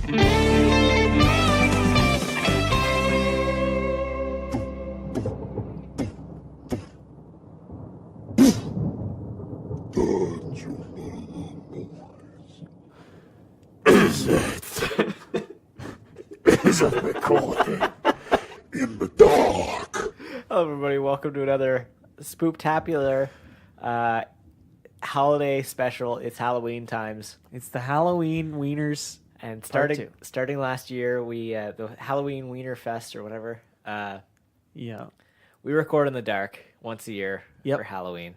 Is a recording in the dark. Hello, everybody. Welcome to another spooktacular holiday special. It's Halloween times, It's the Halloween Wieners. and Part two. starting last year, we the Halloween Wiener Fest or whatever. Yeah. We record in the dark once a year Yep. for Halloween.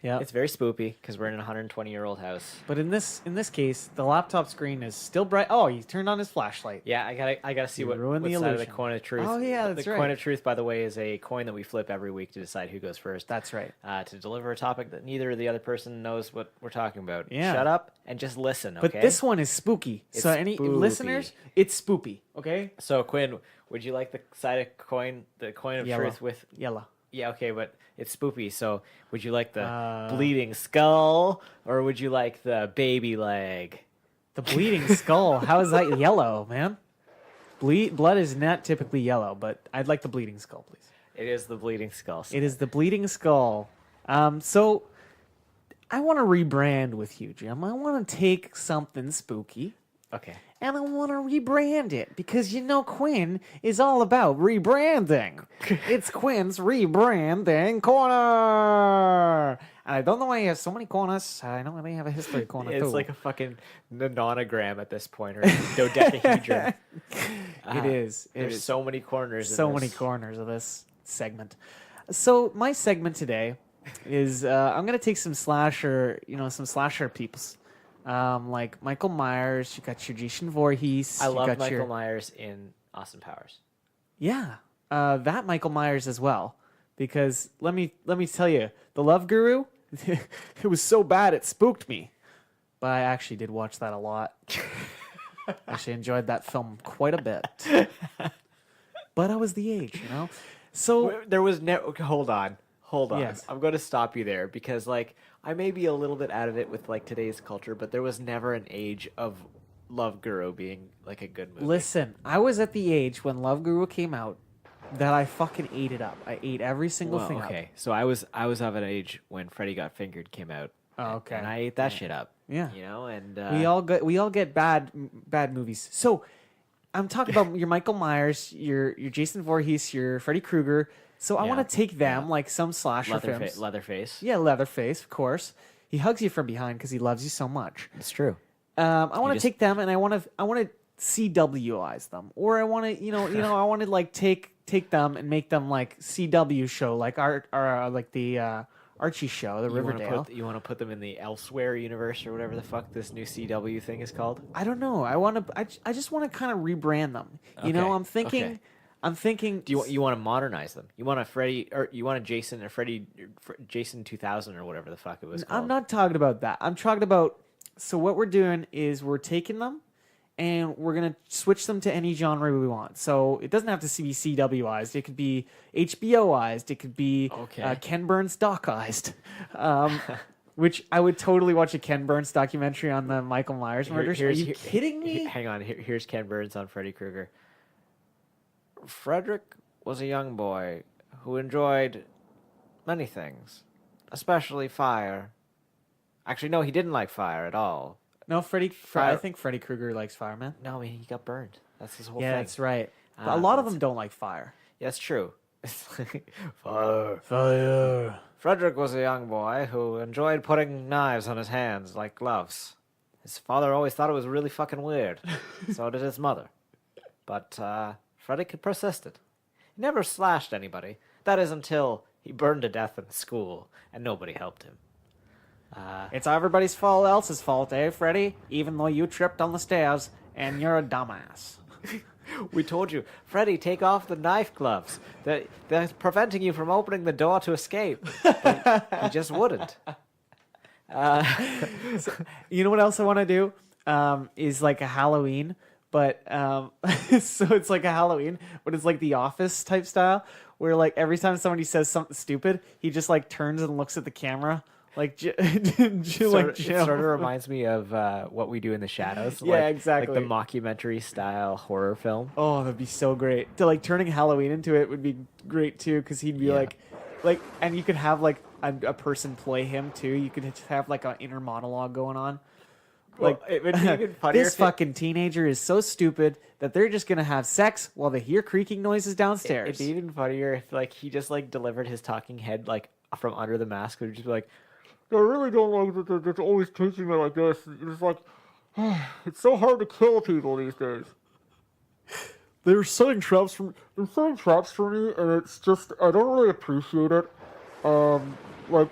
Yeah. It's very spoopy because we're in a 120-year-old house. But in this case, the laptop screen is still bright. Oh, he turned on his flashlight. Yeah, I gotta see You what ruined the side of the illusion. coin of truth. Oh, yeah, that's the right. coin of truth, by the way, is a coin that we flip every week to decide who goes first. That's right. To deliver a topic that neither the other person knows what we're talking about. Yeah. Shut up and just listen, okay? But this one is spooky. It's so any spoopy. listeners, it's spoopy. Okay. So Quinn, would you like the side of coin, the coin of Yellow. truth with? Yellow. Yeah, okay, but it's spoopy. So would you like the bleeding skull or would you like the baby leg? The bleeding skull. How is that yellow, man? Blood is not typically yellow, but I'd like the bleeding skull, please. It is the bleeding skull. It is the bleeding skull. So I want to rebrand with you, Jim. I want to take something spooky. Okay. And I want to rebrand it because Quinn is all about rebranding. It's Quinn's rebranding corner. And I don't know why he has so many corners. I know they have a history corner too. It's like a fucking nonogram at this point, or dodecahedron. It is. It There's is. so many corners. So in many this. corners of this segment. So my segment today is I'm gonna take some slasher peeps. Like Michael Myers, you got your Jason Voorhees. I you love got Michael your, Myers in Austin Powers. Yeah, that Michael Myers as well. Because let me tell you, the Love Guru, it was so bad it spooked me. But I actually did watch that a lot. Actually enjoyed that film quite a bit. But I was the age, So There was no. Hold on. Yes. I'm going to stop you there because, I may be a little bit out of it with today's culture, but there was never an age of Love Guru being a good movie. listen, I was at the age when Love Guru came out that I fucking ate it up. I ate every single thing up. Okay, so I was of an age when Freddy Got Fingered came out. Oh, okay. And I ate that shit up. Yeah. And We all get bad movies. So I'm talking about your Michael Myers, your Jason Voorhees, your Freddy Krueger. So I Yeah. want to take them like some slasher films. Leatherface. Yeah, Leatherface, of course. He hugs you from behind because he loves you so much. It's true. I want to take them and I want to CWize them, or I want to I want to take them and make them like CW show, like the Archie show, the Riverdale. You want to put them in the Elsewhere universe or whatever the fuck this new CW thing is called? I don't know. I just want to kind of rebrand them. Okay, I'm thinking. Do you want to modernize them? You want a Freddy or you want a Jason or Freddy, Jason 2000 or whatever the fuck it was called? I'm not talking about that. I'm talking about. So what we're doing is we're taking them, and we're gonna switch them to any genre we want. So it doesn't have to be CWized. It could be HBOized. It could be Ken Burns docized. Which I would totally watch a Ken Burns documentary on the Michael Myers murders. Are you kidding me? Hang on. Here's Ken Burns on Freddy Krueger. Frederick was a young boy who enjoyed many things, especially fire. Actually, no, he didn't like fire at all. No, I think Freddy Krueger likes fire, man. No, I mean, he got burned. That's his whole Yeah, thing. that's right. But a lot of them don't like fire. Yeah, that's true. Fire. Fire. Frederick was a young boy who enjoyed putting knives on his hands like gloves. His father always thought it was really fucking weird. So did his mother. But Freddy persisted. He never slashed anybody. That is until he burned to death in school, and nobody helped him. It's everybody's fault else's fault, eh, Freddy? Even though you tripped on the stairs and you're a dumbass. We told you, Freddy, take off the knife gloves. They're preventing you from opening the door to escape. But he just wouldn't. You know what else I want to do? Is like a Halloween, but so it's like a Halloween, but it's like the Office type style, where like every time somebody says something stupid, he just like turns and looks at the camera like It Jim. sort of reminds me of What We Do in the Shadows. Yeah, like, exactly. Like the mockumentary style horror film. Oh, that'd be so great. To like turning Halloween into it would be great too, because he'd be Yeah. like, and you could have like a person play him too. You could have like an inner monologue going on. Like Well, it would be even funnier this if it- fucking teenager is so stupid that they're just gonna have sex while they hear creaking noises downstairs. It'd be even funnier if like he just like delivered his talking head like from under the mask. It would just be like, I really don't like that they're always teaching me like this. It's like, it's so hard to kill people these days. They're setting traps for me, and it's just, I don't really appreciate it. Like,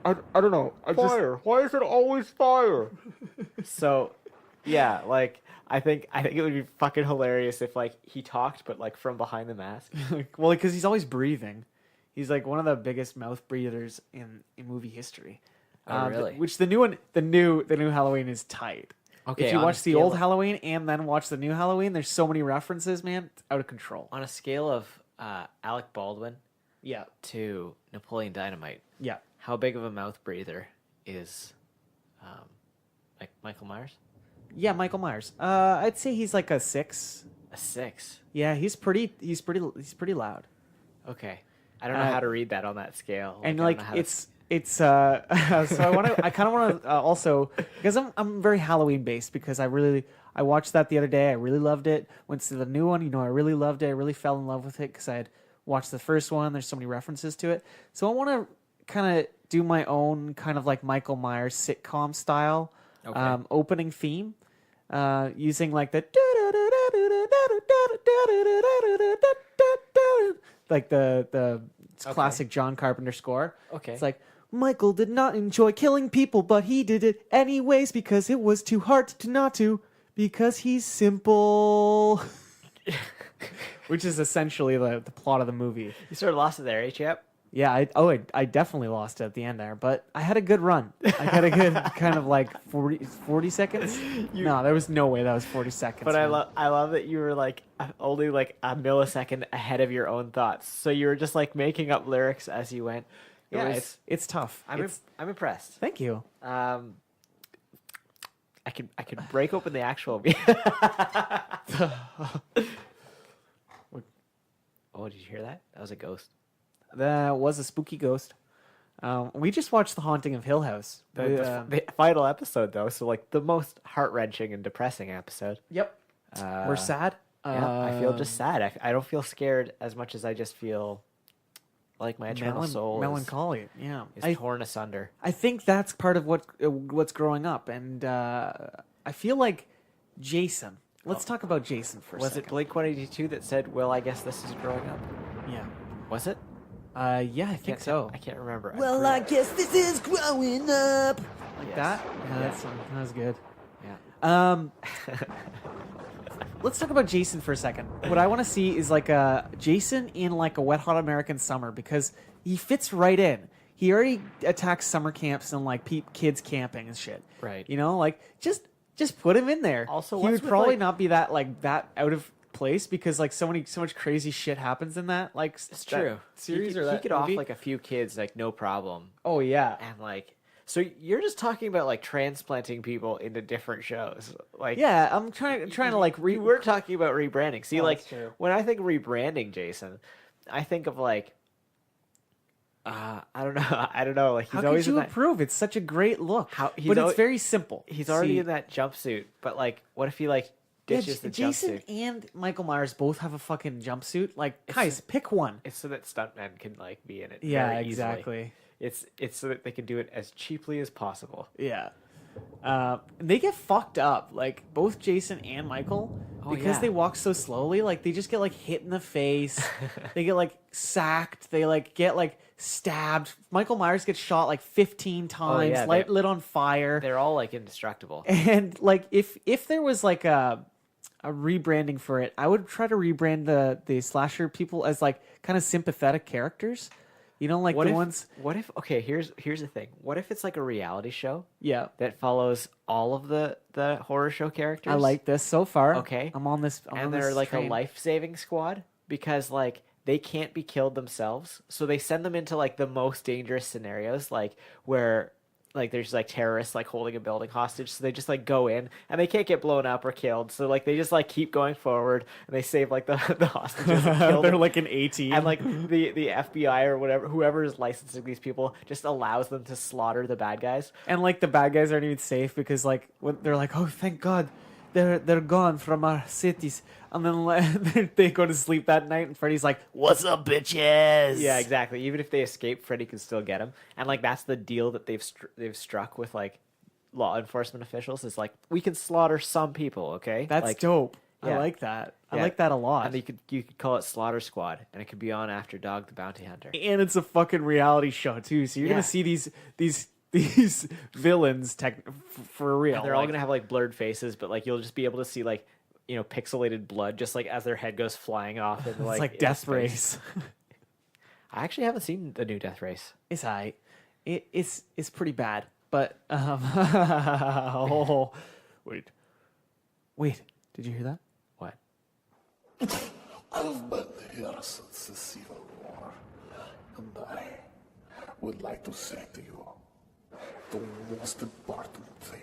I don't know. Fire. Why is it always fire? so, yeah, like I think it would be fucking hilarious if like he talked but like from behind the mask. Well, because he's always breathing. He's like one of the biggest mouth breathers in movie history. Oh, really? Which the new Halloween is tight. Okay, If you on a watch the scale old of- Halloween and then watch the new Halloween, there's so many references, man. It's out of control. On a scale of Alec Baldwin Yeah. to Napoleon Dynamite, Yeah. how big of a mouth breather is like Michael Myers? Yeah, Michael Myers. I'd say he's like a 6. A 6. Yeah, he's pretty loud. Okay. I don't know how to read that on that scale. And I like don't know how to- it's so I kind of want to also, because I'm very Halloween based, because I watched that the other day. I really loved it. Went to the new one, I really loved it. I really fell in love with it because I had watched the first one. There's so many references to it. So I want to kind of do my own kind of like Michael Myers sitcom style opening theme, using like the like the classic John Carpenter score. Okay. It's like, Michael did not enjoy killing people, but he did it anyways because it was too hard to not to, because he's simple. Which is essentially the plot of the movie. You sort of lost it there, Yep. Yeah, I definitely lost it at the end there, but I had a good run. I had a good kind of like 40 seconds. No, there was no way that was 40 seconds. But man. I love that you were like only like a millisecond ahead of your own thoughts. So you were just like making up lyrics as you went. Yeah, it's tough. I'm impressed. Thank you. I could break open the actual. Oh, did you hear that? That was a ghost. That was a spooky ghost. We just watched The Haunting of Hill House. The final episode, though, so like the most heart wrenching and depressing episode. Yep. We're sad. Yeah, I feel just sad. I don't feel scared as much as I just feel like my eternal soul melancholy. Yeah, is torn asunder. I think that's part of what's growing up, and I feel like Jason. Let's talk about Jason for a Was second. it Blink-182 that said, "Well, I guess this is growing up"? Yeah. Was it? Yeah, I think so. I can't remember. Well, I guess this is growing up. Like Yes. that? Yeah. Yeah, that was good. Yeah. Let's talk about Jason for a second. What I want to see is like a Jason in like a Wet Hot American Summer, because he fits right in. He already attacks summer camps and like kids camping and shit. Right. Like just put him in there. Also, he what's would with, probably like- not be that out of place, because like so much crazy shit happens in that It's true. series he or could, that he could off movie. like a few kids, like no problem. Oh yeah. And like, so you're just talking about like transplanting people into different shows, like Yeah, I'm trying to like we were talking about rebranding. See, Oh, like that's true. when I think rebranding Jason, I think of like, I don't know. Like he's How always could you in that. approve? It's such a great look. He's But it's very simple. He's already See, in that jumpsuit, but like, what if he like yeah, ditches the Jason jumpsuit? and Michael Myers both have a fucking jumpsuit. Like, guys, pick one. It's so that stuntmen can like be in it. Yeah, very easily. exactly. It's so that they can do it as cheaply as possible. Yeah. They get fucked up, like both Jason and Michael, because yeah. they walk so slowly. Like they just get like hit in the face. They get like sacked. They like get like stabbed. Michael Myers gets shot like 15 times, yeah, lit on fire. They're all like indestructible. And like if there was like a rebranding for it, I would try to rebrand the slasher people as like kind of sympathetic characters. Like What the if, ones. What if? Okay, here's the thing. What if it's like a reality show Yeah. that follows all of the horror show characters? I like this so far. Okay. I'm on this. and they're like a life-saving squad because like they can't be killed themselves, so they send them into like the most dangerous scenarios, like where like there's like terrorists like holding a building hostage, so they just like go in and they can't get blown up or killed, so like they just like keep going forward and they save like the hostages and kill They're them. like an A-team. And like the FBI or whatever, whoever is licensing these people, just allows them to slaughter the bad guys. And like the bad guys aren't even safe because like when they're like, oh, thank God, they're gone from our cities. And then they go to sleep that night, and Freddy's like, "What's up, bitches?" Yeah, exactly. Even if they escape, Freddy can still get them. And like that's the deal that they've struck with like law enforcement officials. Is like we can slaughter some people, okay? That's like, dope. yeah. I like that. I Yeah. like that a lot. And you could call it Slaughter Squad, and it could be on after Dog the Bounty Hunter. And it's a fucking reality show too, so you're Yeah. gonna see these villains for real. And they're all gonna have like blurred faces, but like you'll just be able to see like pixelated blood just like as their head goes flying off. And, it's like into Death space. Race. I actually haven't seen the new Death Race. It's alright. It's pretty bad, but oh, wait, did you hear that? What? I've been here since the Civil War, and I would like to say to you, the most important thing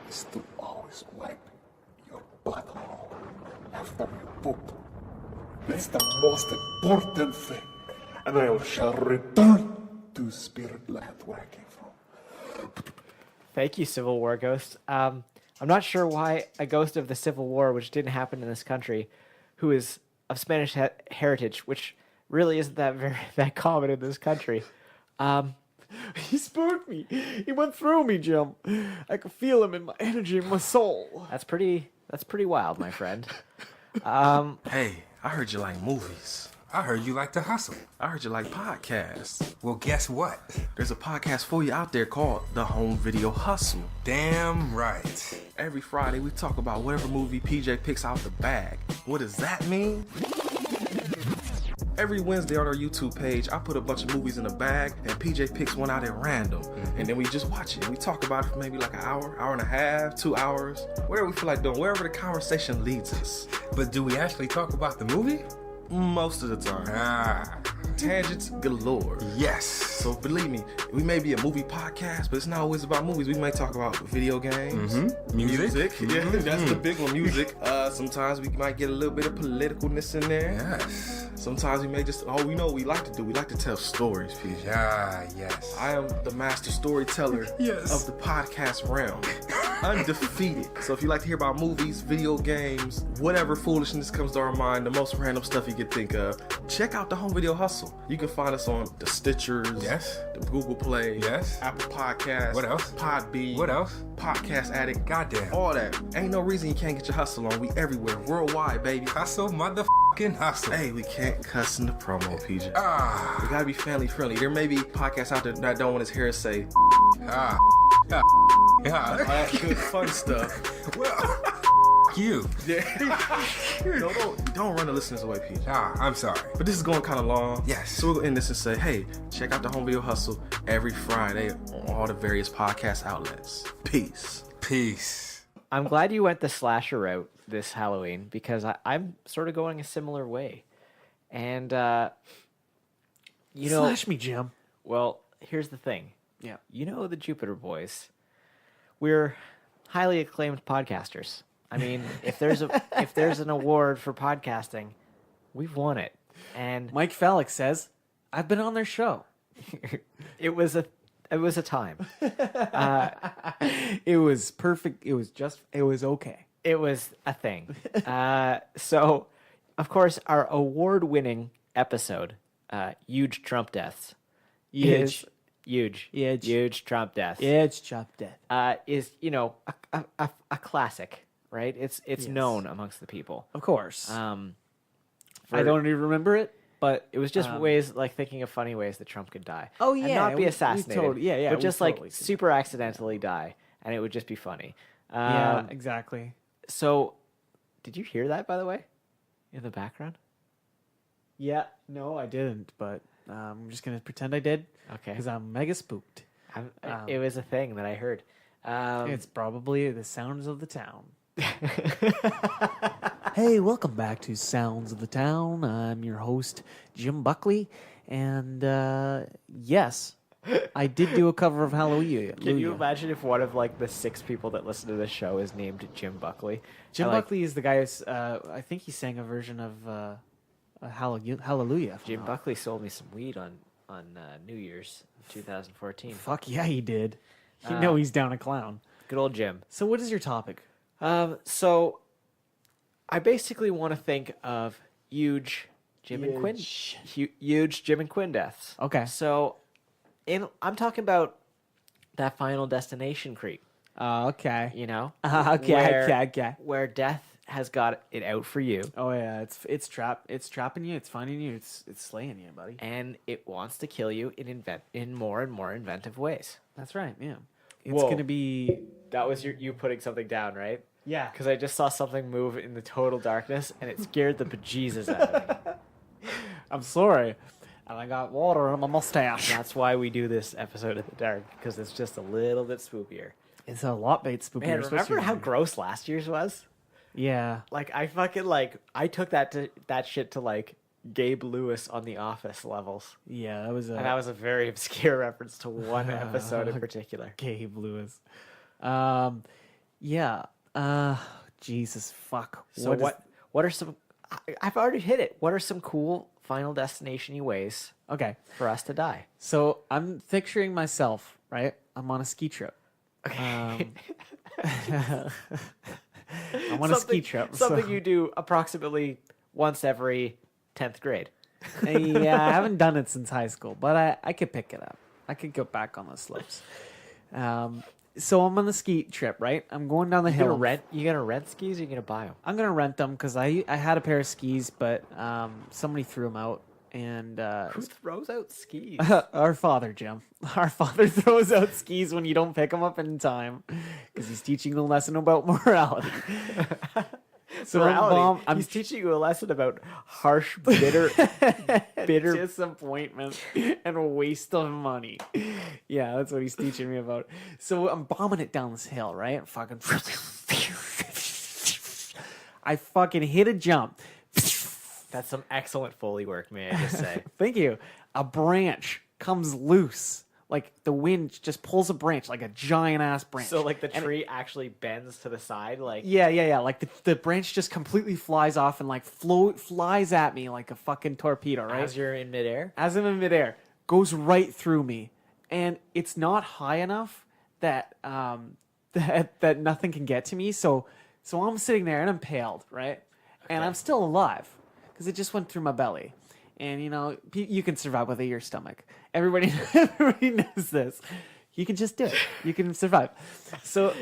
is to always wipe your butthole after you poop. That's the most important thing, and I shall return to Spirit Land where I came from. Thank you, Civil War Ghost. I'm not sure why a ghost of the Civil War, which didn't happen in this country, who is of Spanish heritage, which really isn't that common in this country. He spooked me. He went through me, Jim. I could feel him in my energy, in my soul. That's pretty wild, my friend. Hey, I heard you like movies. I heard you like to hustle. I heard you like podcasts. Well, guess what? There's a podcast for you out there called The Home Video Hustle. Damn right. Every Friday, we talk about whatever movie PJ picks out the bag. What does that mean? Every Wednesday on our YouTube page, I put a bunch of movies in a bag, and PJ picks one out at random. And then we just watch it. We talk about it for maybe like an hour, hour and a half, 2 hours, whatever we feel like doing, wherever the conversation leads us. But do we actually talk about the movie? Most of the time. Ah, Tangents galore. yes. So believe me, we may be a movie podcast, but it's not always about movies. We may talk about video games, Music. Yeah, that's the big one, music. Sometimes we might get a little bit of politicalness in there. Yes. Sometimes we may just, we know what we like to do. We like to tell stories, PJ. Ah, yes. I am the master storyteller Yes. of the podcast realm. Undefeated. So if you like to hear about movies, video games, whatever foolishness comes to our mind, the most random stuff you could think of, check out the Home Video Hustle. You can find us on the Stitchers, Yes. the Google Play, Yes. Apple Podcasts, What else? Podbean, What else? Podcast Addict, Goddamn. all that. Ain't no reason you can't get your hustle on. We everywhere, worldwide, baby. Hustle, motherfucking hustle. Hey, we can't cuss in the promo, PJ. Ah, We gotta be family friendly. There may be podcasts out there that don't want his hair to say ah, ah, all ah. that good fun stuff. Well, you. No, don't run the listeners away, PJ. Ah, I'm sorry. But this is going kind of long. Yes. So we're going to end this and say, hey, check out the Home Video Hustle every Friday on all the various podcast outlets. Peace. Peace. I'm glad you went the slasher route this Halloween because I'm sort of going a similar way. And, Slash me, Jim. well, here's the thing. Yeah. You know the Jupiter Boys. We're highly acclaimed podcasters. I mean, if there's an award for podcasting, we've won it. And Mike Felix says, I've been on their show. it was a time. It was perfect. It was okay. It was a thing. So, of course, our award-winning episode, Huge Trump Deaths, Huge. Huge Trump Deaths, Yeah, it's chopped dead. is, a classic, right? It's known amongst the people. Of course. Um, I don't even remember it, but It was just ways, like thinking of funny ways that Trump could die. Oh, And yeah, not be we assassinated. totally- yeah, But we just totally like could. super accidentally die, and it would just be funny. yeah, exactly. So, did you hear that, by the way, in the background? Yeah, no, I didn't, but I'm just gonna pretend I did. Okay. Because I'm mega spooked. It was a thing that I heard. It's probably the sounds of the town. Hey, welcome back to Sounds of the Town. I'm your host, Jim Buckley, and yes, I did do a cover of Hallelujah. Can you imagine if one of like the 6 people that listen to this show is named Jim Buckley? Jim And, like, Buckley is the guy who's, I think he sang a version of Hallelujah. Jim Buckley sold me some weed on New Year's 2014. Fuck yeah, he did. You know he's down a clown. Good old Jim. So what is your topic? So I basically want to think of huge Jim and Quinn, huge Jim and Quinn deaths. Okay. So I'm talking about that Final Destination creep. Okay. You know. Okay. Where death has got it out for you, Oh yeah, it's trapping you, it's finding you, it's slaying you, buddy. and it wants to kill you in more and more inventive ways. That's right. Yeah. It's Whoa. gonna be. That was you putting something down, right? Yeah. Because I just saw something move in the total darkness, and it scared the bejesus out of me. I'm sorry. And I got water on my mustache. That's why we do this episode in the dark, because it's just a little bit spookier. It's a lot bait spooky. Man, remember how gross last year's was? Yeah. Like, I fucking, like, I took that shit to, like, Gabe Lewis on The Office levels. Yeah, that was a And that was a very obscure reference to one episode in particular. Gabe Lewis. Yeah. Jesus fuck. So what are some... I've already hit it. What are some cool Final Destination-y ways Okay. for us to die? So I'm picturing myself, right? I'm on a ski trip. I'm on a ski trip. Something you do approximately once every 10th grade. Yeah, I haven't done it since high school, but I could pick it up. I could go back on the slopes. So I'm on the ski trip, right? I'm going down the hill. You gonna rent skis or you gonna buy them? I'm gonna rent them because I had a pair of skis, but somebody threw them out, and Who throws out skis? our father, Jim. Our father throws out skis when you don't pick them up in time because he's teaching a lesson about morality. So Morality. I'm He's teaching you a lesson about harsh, bitter disappointment and a waste of money. Yeah, that's what he's teaching me about. So I'm bombing it down this hill, right? I fucking hit a jump. That's some excellent Foley work, may I just say. Thank you. A branch comes loose. Like the wind just pulls a branch, like a giant ass branch. So like the tree actually bends to the side, like Yeah. Like the branch just completely flies off and like flies at me like a fucking torpedo, right? as you're in midair. As I'm in midair, goes right through me, and it's not high enough that that nothing can get to me. So I'm sitting there and I'm impaled, right? And I'm still alive because it just went through my belly. And you know, you can survive with your stomach. Everybody knows this. You can just do it. You can survive. So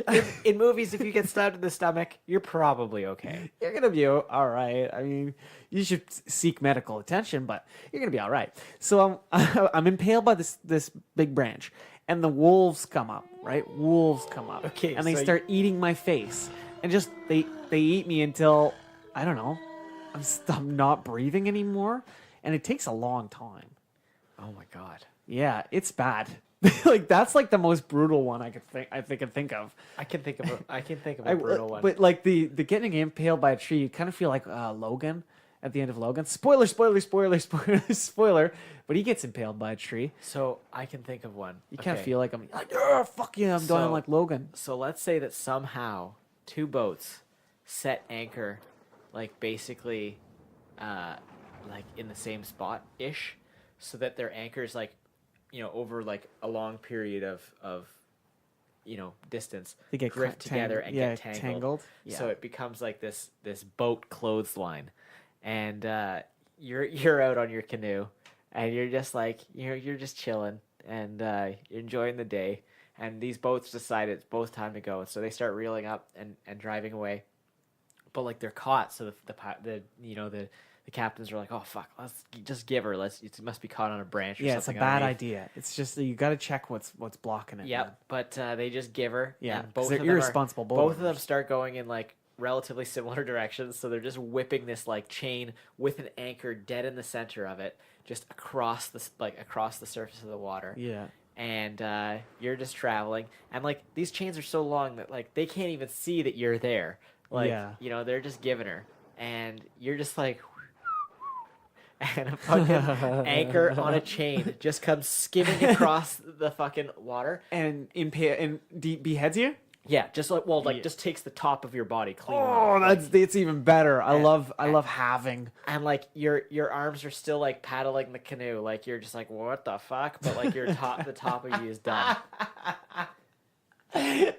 In movies, if you get stabbed in the stomach, you're probably okay. you're gonna be all right. I mean, you should seek medical attention, but you're gonna be all right. So I'm impaled by this big branch, and the wolves come up. Right, wolves come up. Okay, and they so start eating my face, and just they eat me until I don't know. I'm not breathing anymore, and it takes a long time. Oh my god. Yeah, it's bad. Like that's like the most brutal one I could think of. I can think of a brutal one. But like the getting impaled by a tree, you kind of feel like Logan at the end of Logan. Spoiler. But he gets impaled by a tree. So I can think of one. You kind of feel like I'm like, oh, fuck yeah, I'm dying like Logan. So let's say that somehow 2 boats set anchor, like basically, like in the same spot ish, so that their anchors like, you know, over like a long period of you know, distance, They get drift together and get tangled. Yeah. So it becomes like this boat clothesline, and you're out on your canoe, and you're just like you're just chilling, and you're enjoying the day, and these boats decide it's both time to go, so they start reeling up and driving away, but like they're caught, so the captains are like, oh fuck, let's just give her. It must be caught on a branch. Or Yeah, it's a something bad underneath. idea. It's just that you got to check what's blocking it. Yep, man. but they just give her. Yeah, and 'cause they're of them are- irresponsible Both of them boaters. start going in like relatively similar directions, so they're just whipping this like chain with an anchor dead in the center of it, just across the surface of the water. Yeah. And you're just traveling, and like these chains are so long that like they can't even see that you're there. Like Yeah. you know, they're just giving her, and you're just like. and a fucking anchor on a chain just comes skimming across the fucking water. And beheads you. Yeah, just like just takes the top of your body clean Oh, off. it's even better. I love having. And like your arms are still like paddling the canoe, like you're just like what the fuck, but like the top of you is done.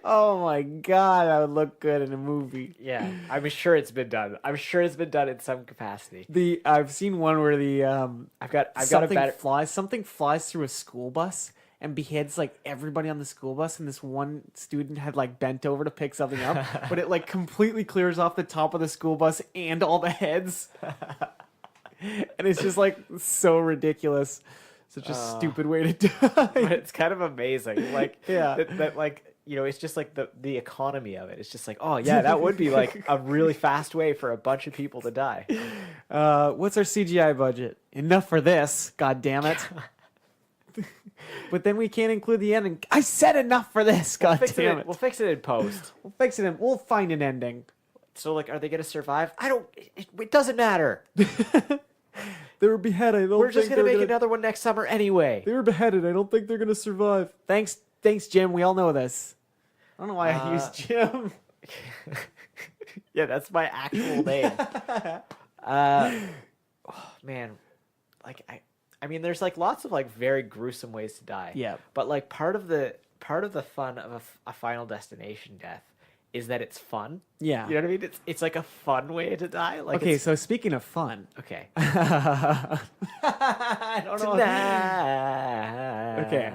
Oh my god, that would look good in a movie. Yeah, I'm sure it's been done. I'm sure it's been done in some capacity. I've seen one where I've got a better. something flies through a school bus and beheads like everybody on the school bus, and this one student had like bent over to pick something up, but it like completely clears off the top of the school bus and all the heads. And it's just like so ridiculous. Such a stupid way to die. But it's kind of amazing. Like Yeah. that like it's just like the economy of it. It's just like, oh yeah, that would be like a really fast way for a bunch of people to die. What's our CGI budget? Enough for this, god damn it. But then we can't include the ending. I said enough for this, god damn it. We'll fix it in post. We'll fix it in. We'll find an ending. So like, are they gonna survive? It doesn't matter. They were beheaded. We're just gonna make another one next summer anyway. They were beheaded. I don't think they're gonna survive. Thanks, Jim. We all know this. I don't know why I used Jim. Yeah, that's my actual name. Oh, man, like I mean, there's like lots of like very gruesome ways to die. Yeah. But like part of the fun of a Final Destination death is that it's fun. Yeah. You know what I mean? It's like a fun way to die. Like Okay, so speaking of fun. okay. I don't know. Okay.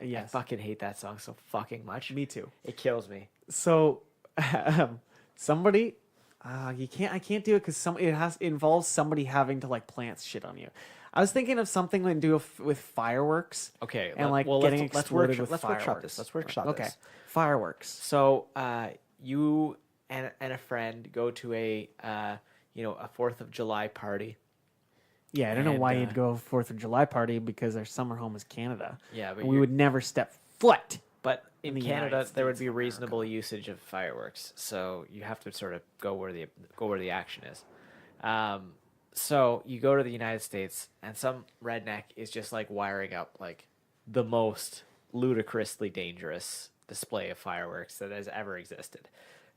Yes. I fucking hate that song so fucking much. Me too. It kills me. So, somebody, I can't do it because it involves somebody having to like plant shit on you. I was thinking of something to do with fireworks. Okay, and like getting exploded with fireworks. Let's workshop Okay, this. fireworks. So, you and a friend go to a 4th of July party. Yeah, I don't know And, why you'd go 4th of July party because our summer home is Canada. Yeah, but and we would never step foot. But in the Canada, United there would States be of reasonable usage of fireworks, so you have to sort of go where the action is. So you go to the United States, and some redneck is just like wiring up like the most ludicrously dangerous display of fireworks that has ever existed.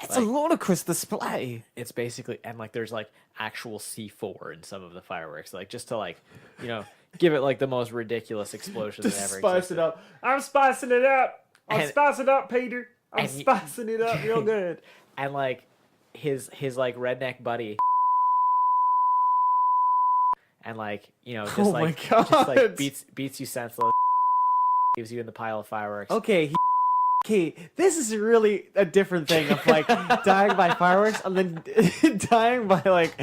It's a ludicrous display. It's basically, and like there's like actual C4 in some of the fireworks, like just to like give it like the most ridiculous explosion that ever existed. it up. I'm spicing it up. I'm And- spicing it up, Peter. I'm and spicing it up real good. And like his like redneck buddy, and like just Oh like my just like God. beats you senseless, leaves you in the pile of fireworks. Okay, okay, this is really a different thing of like dying by fireworks and then dying by like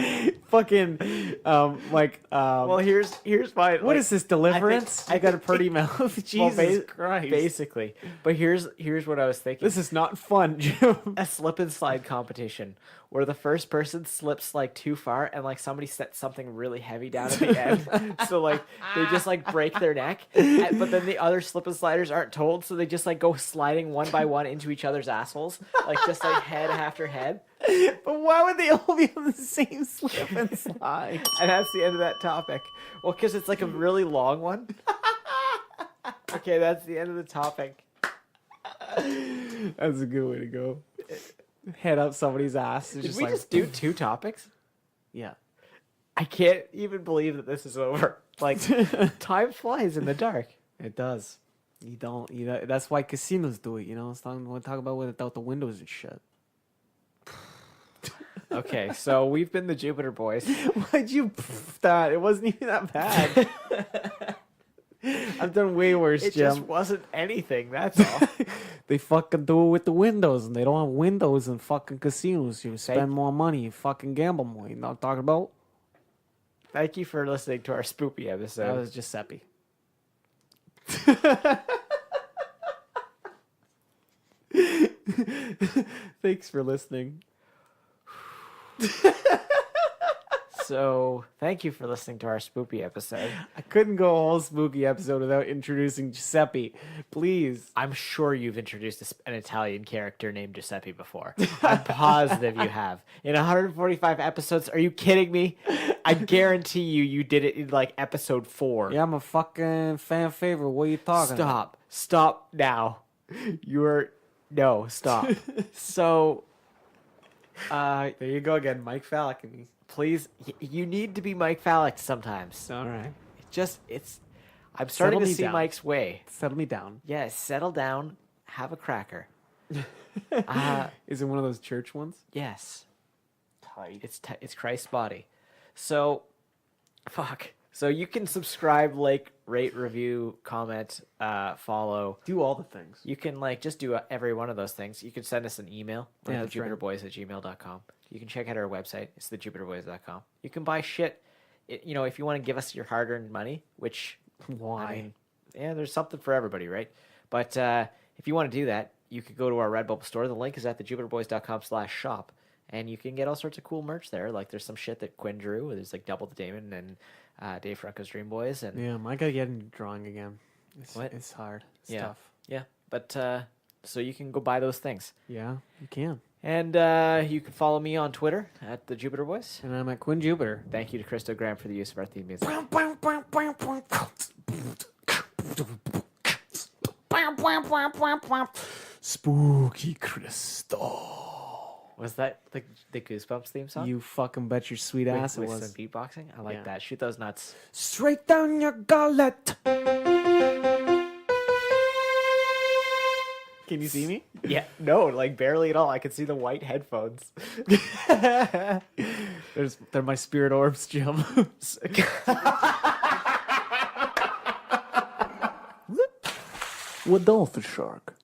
fucking Well, here's my what is this, Deliverance? I I got a think- pretty mouth. Jesus Well, Christ. basically. But here's what I was thinking. This is not fun, Jim. A slip and slide competition where the first person slips like too far and like somebody sets something really heavy down at the end. So like they just like break their neck, but then the other slip and sliders aren't told, so they just like go sliding one by one into each other's assholes, like just like head after head. But why would they all be on the same slip and slide? And that's the end of that topic. Well, because it's like a really long one. Okay, that's the end of the topic. That's a good way to go. Head up somebody's ass. It's Did we like, just do 2 topics? yeah. I can't even believe that this is over. Like, time flies in the dark. It does. That's why casinos do it, It's not we talk about without the windows and shit. Okay, so we've been the Jupiter Boys. Why'd you that? It wasn't even that bad. I've done way worse, It Jim. just wasn't anything, that's all. They fucking do it with the windows, and they don't have windows in fucking casinos. You spend more money, you fucking gamble more. You know what I'm talking about? Thank you for listening to our spoopy That episode. was Giuseppe. Thanks for listening. So, thank you for listening to our spoopy episode. I couldn't go a whole spooky episode without introducing Giuseppe. Please. I'm sure you've introduced an Italian character named Giuseppe before. I'm positive you have. In 145 episodes, are you kidding me? I guarantee you did it in like episode 4. Yeah, I'm a fucking fan favorite. What are you talking about? Stop now. No, stop. So, There you go again, Mike Falcon. please, you need to be Mike Fallick sometimes. All right. I'm starting Settle to me see down. Mike's way. Settle me down. Yeah, settle down, have a cracker. Is it one of those church ones? Yes. It's Christ's body. So, fuck. So you can subscribe, like, rate, review, comment, follow. Do all the things. You can, like, just do every one of those things. You can send us an email. We're Yeah, at that's right. thejupiterboys@gmail.com. You can check out our website. It's thejupiterboys.com. You can buy shit. If you want to give us your hard-earned money, which... Why? I mean, yeah, there's something for everybody, right? But if you want to do that, you could go to our Redbubble store. The link is at thejupiterboys.com/shop. And you can get all sorts of cool merch there. Like, there's some shit that Quinn drew. There's, like, Double the Damon and Dave Franco's Dream Boys. And Yeah, I gotta get into drawing again. What? It's hard. It's yeah. tough. Yeah. But, so you can go buy those things. Yeah, you can. And you can follow me on Twitter at the Jupiter Boys. And I'm at Quinn Jupiter. Thank you to Christo Graham for the use of our theme music. Spooky Christo. Was that the Goosebumps theme song? You fucking bet your sweet with, ass it with was. some beatboxing? I like Yeah. that. Shoot those nuts. Straight down your gullet. Can you see me? Yeah, no, like barely at all. I could see the white headphones. They're my spirit orbs, Jim. What dolphin shark?